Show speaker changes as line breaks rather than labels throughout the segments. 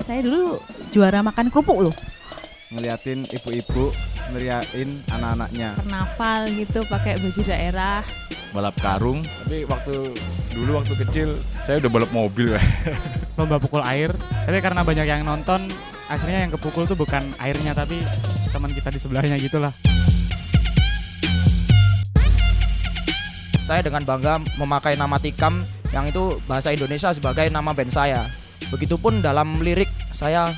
Saya dulu juara makan kerupuk loh.
Ngeliatin ibu-ibu ngeriain anak-anaknya.
Karnaval gitu pakai baju daerah.
Balap karung, tapi waktu kecil saya udah balap mobil.
Lomba pukul air, tapi karena banyak yang nonton, akhirnya yang kepukul tuh bukan airnya tapi teman kita di sebelahnya gitulah.
Saya dengan bangga memakai nama Tikam yang itu bahasa Indonesia sebagai nama band saya. Begitupun dalam lirik saya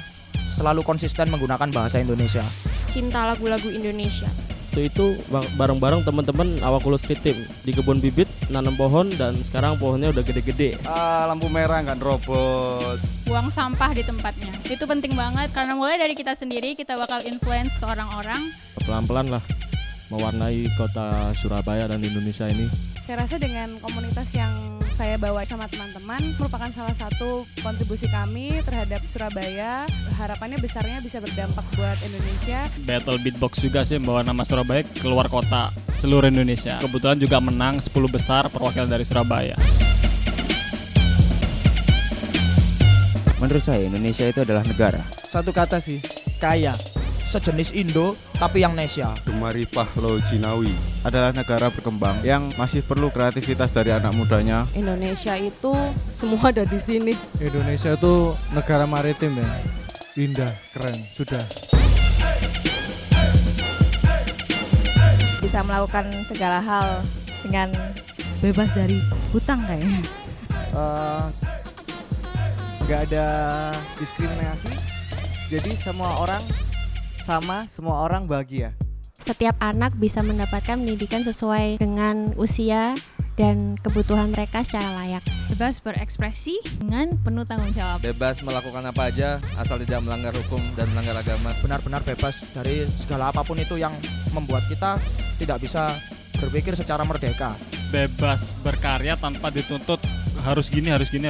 selalu konsisten menggunakan bahasa Indonesia.
Cinta lagu-lagu Indonesia.
Itu bareng-bareng teman-teman Awakulu Street Team di kebun bibit nanam pohon dan sekarang pohonnya udah gede-gede.
Lampu merah nggak nerobos.
Buang sampah di tempatnya. Itu penting banget karena mulai dari kita sendiri kita bakal influence ke orang-orang.
Pelan-pelan lah mewarnai kota Surabaya dan Indonesia ini.
Saya rasa dengan komunitas yang saya bawa sama teman-teman merupakan salah satu kontribusi kami terhadap Surabaya. Harapannya besarnya bisa berdampak buat Indonesia.
Battle beatbox juga sih membawa nama Surabaya keluar kota seluruh Indonesia. Kebetulan juga menang 10 besar perwakilan dari Surabaya.
Menurut saya Indonesia itu adalah negara.
Satu kata sih, kaya. Sejenis Indo tapi yang Nesia.
Gemaripah Lo Jinawi adalah negara berkembang yang masih perlu kreativitas dari anak mudanya.
Indonesia itu semua ada di sini.
Indonesia itu negara maritim ya. Indah, keren, sudah.
Bisa melakukan segala hal dengan
Bebas dari hutang kayaknya.
Nggak ada diskriminasi. Jadi semua orang sama, semua orang bahagia.
Setiap anak bisa mendapatkan pendidikan sesuai dengan usia dan kebutuhan mereka secara layak.
bebas berekspresi dengan penuh tanggung jawab.
Bebas melakukan apa aja asal tidak melanggar hukum dan melanggar agama.
Benar-benar bebas dari segala apapun itu yang membuat kita tidak bisa berpikir secara merdeka.
Bebas berkarya tanpa dituntut harus gini, harus gitu.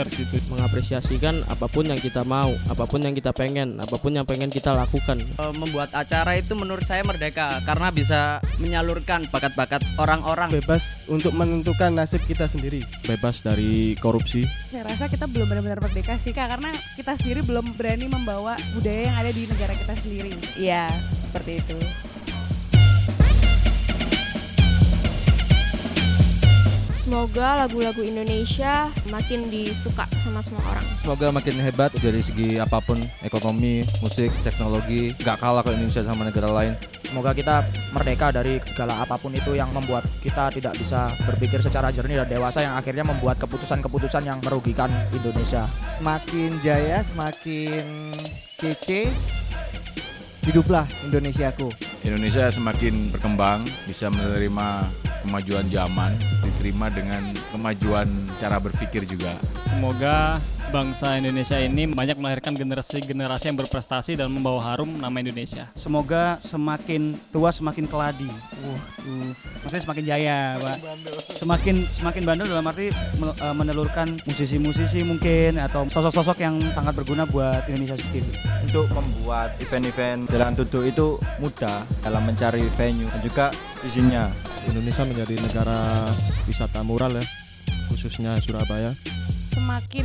Mengapresiasikan apapun yang kita mau, apapun yang kita pengen, apapun yang pengen kita lakukan.
Membuat acara itu menurut saya merdeka karena bisa menyalurkan bakat-bakat orang-orang.
Bebas untuk menentukan nasib kita sendiri.
Bebas dari korupsi.
Saya rasa kita belum benar-benar merdeka sih Kak, karena kita sendiri belum berani membawa budaya yang ada di negara kita sendiri.
Iya, seperti itu.
Semoga lagu-lagu Indonesia makin disuka sama semua orang.
Semoga makin hebat dari segi apapun, ekonomi, musik, teknologi, gak kalah kalau Indonesia sama negara lain.
Semoga kita merdeka dari segala apapun itu yang membuat kita tidak bisa berpikir secara jernih dan dewasa yang akhirnya membuat keputusan-keputusan yang merugikan Indonesia.
Semakin jaya, semakin kece, hiduplah Indonesiaku.
Indonesia semakin berkembang, bisa menerima kemajuan zaman, diterima dengan kemajuan cara berpikir juga.
Semoga bangsa Indonesia ini banyak melahirkan generasi-generasi yang berprestasi dan membawa harum nama Indonesia.
Semoga semakin tua semakin keladi. Maksudnya semakin jaya, Pak. Semakin bandel dalam arti menelurkan musisi-musisi mungkin atau sosok-sosok yang sangat berguna buat Indonesia sendiri.
Untuk membuat event-event Jalan Tutu itu mudah dalam mencari venue dan juga isinya.
Indonesia menjadi negara wisata mural ya, khususnya Surabaya.
Semakin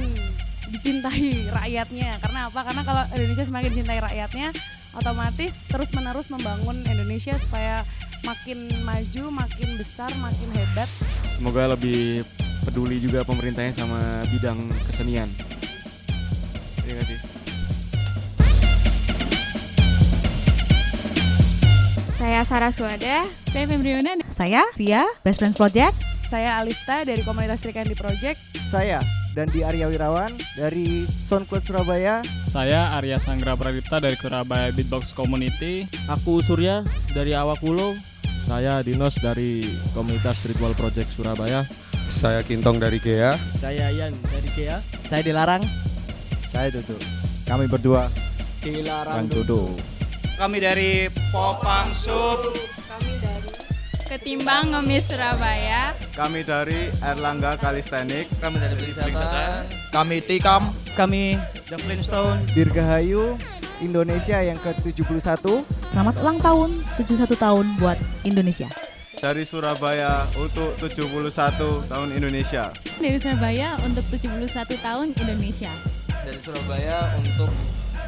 dicintai rakyatnya. Karena apa? Karena kalau Indonesia semakin dicintai rakyatnya, otomatis terus-menerus membangun Indonesia supaya makin maju, makin besar, makin hebat.
Semoga lebih peduli juga pemerintahnya sama bidang kesenian. Terima kasih.
Saya Sarah Suada.
Saya Febriana.
Saya Ria, Best Friends Project.
Saya Alifta dari komunitas Trikandi Project.
Saya Dandi Arya Wirawan dari SoundCloud Surabaya.
Saya Arya Sanggra Pradipta dari Surabaya Beatbox Community.
Aku Surya dari Awakulu. Saya Dinos dari komunitas Ritual Project Surabaya.
Saya Kintong dari GEA.
Saya Yan dari GEA.
Saya Dilarang.
Saya Dudu. Kami berdua
Dilarang
Dudu.
Kami dari Popang Sub.
Kami dari
ketimbang ngemis Surabaya.
Kami dari Erlangga Kalistenik. Kami dari Belisatan.
Kami Tikam.
Kami The Flintstone.
Dirgahayu Indonesia yang ke-71.
Selamat ulang tahun, 71 tahun buat Indonesia.
Dari Surabaya untuk 71 tahun Indonesia.
Dari Surabaya untuk 71 tahun Indonesia.
Dari Surabaya untuk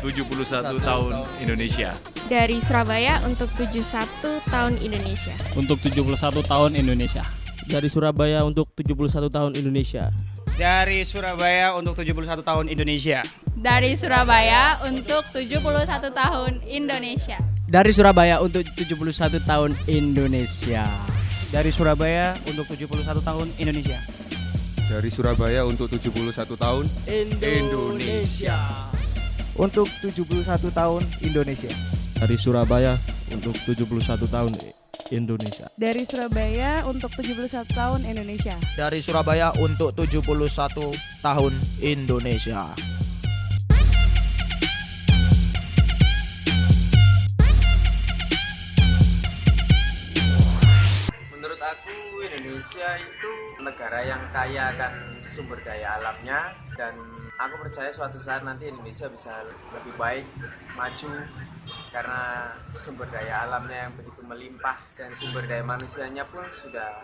71 tahun Indonesia.
Dari Surabaya untuk 71 tahun Indonesia.
Untuk 71 tahun Indonesia.
Dari Surabaya untuk 71 tahun Indonesia.
Dari Surabaya untuk 71 tahun Indonesia.
Dari Surabaya untuk 71 tahun Indonesia.
Dari Surabaya untuk 71 tahun Indonesia.
Dari Surabaya untuk 71 tahun Indonesia.
Dari Surabaya untuk 71 tahun Indonesia.
Untuk 71 tahun Indonesia.
Dari Surabaya untuk 71 tahun Indonesia.
Dari Surabaya untuk 71 tahun Indonesia.
Dari Surabaya untuk 71 tahun Indonesia.
Menurut aku Indonesia itu negara yang kaya akan sumber daya alamnya, dan aku percaya suatu saat nanti Indonesia bisa lebih baik, maju, karena sumber daya alamnya yang begitu melimpah dan sumber daya manusianya pun sudah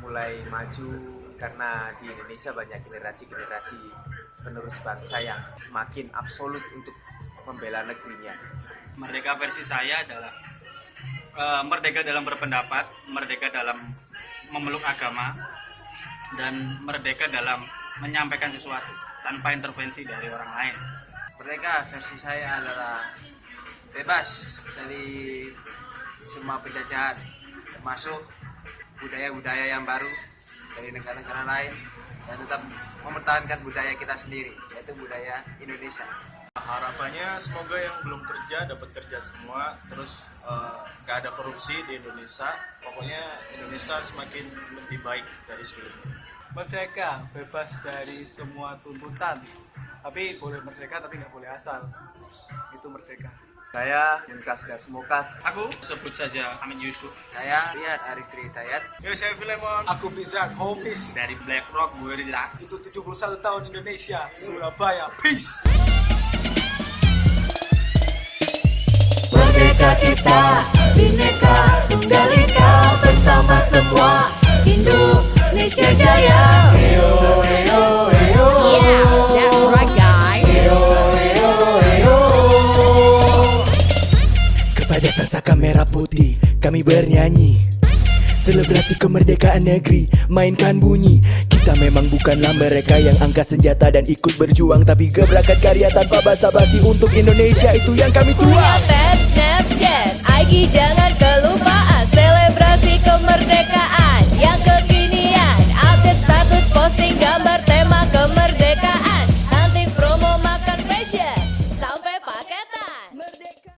mulai maju, karena di Indonesia banyak generasi-generasi penerus bangsa yang semakin absolut untuk membela negerinya.
Merdeka versi saya adalah merdeka dalam berpendapat, merdeka dalam memeluk agama, dan merdeka dalam menyampaikan sesuatu tanpa intervensi dari orang lain.
Merdeka versi saya adalah bebas dari semua penjajahan, termasuk budaya-budaya yang baru dari negara-negara lain, dan tetap mempertahankan budaya kita sendiri, yaitu budaya Indonesia.
Harapannya semoga yang belum kerja dapat kerja semua, terus gak ada korupsi di Indonesia. Pokoknya Indonesia semakin lebih baik dari sebelumnya.
Merdeka, bebas dari semua tuntutan. Tapi boleh merdeka tapi nggak boleh asal. Itu merdeka.
Saya Yunkas Gasmokas.
Aku sebut saja Amin Yusuf.
Saya Riyad Arifri Hidayat.
Ya, saya Filemon. Aku Bizak Homis.
Dari BlackRock, gue Rida.
Itu 71 tahun Indonesia, Surabaya. Peace.
Merdeka kita, Bhinneka Tunggal Ika, bersama semua Indonesia Jaya. Heyo, heyo, heyo. Yeah, that's right guys. Heyo, heyo, heyo.
Kepada sang saka merah putih kami bernyanyi, selebrasi kemerdekaan negeri, mainkan bunyi. Kita memang bukanlah mereka yang angkat senjata dan ikut berjuang, tapi gebrakan karya tanpa basa-basi untuk Indonesia, itu yang kami tuang.
Punya pet Snapchat, IG jangan kelupaan, selebrasi kemerdekaan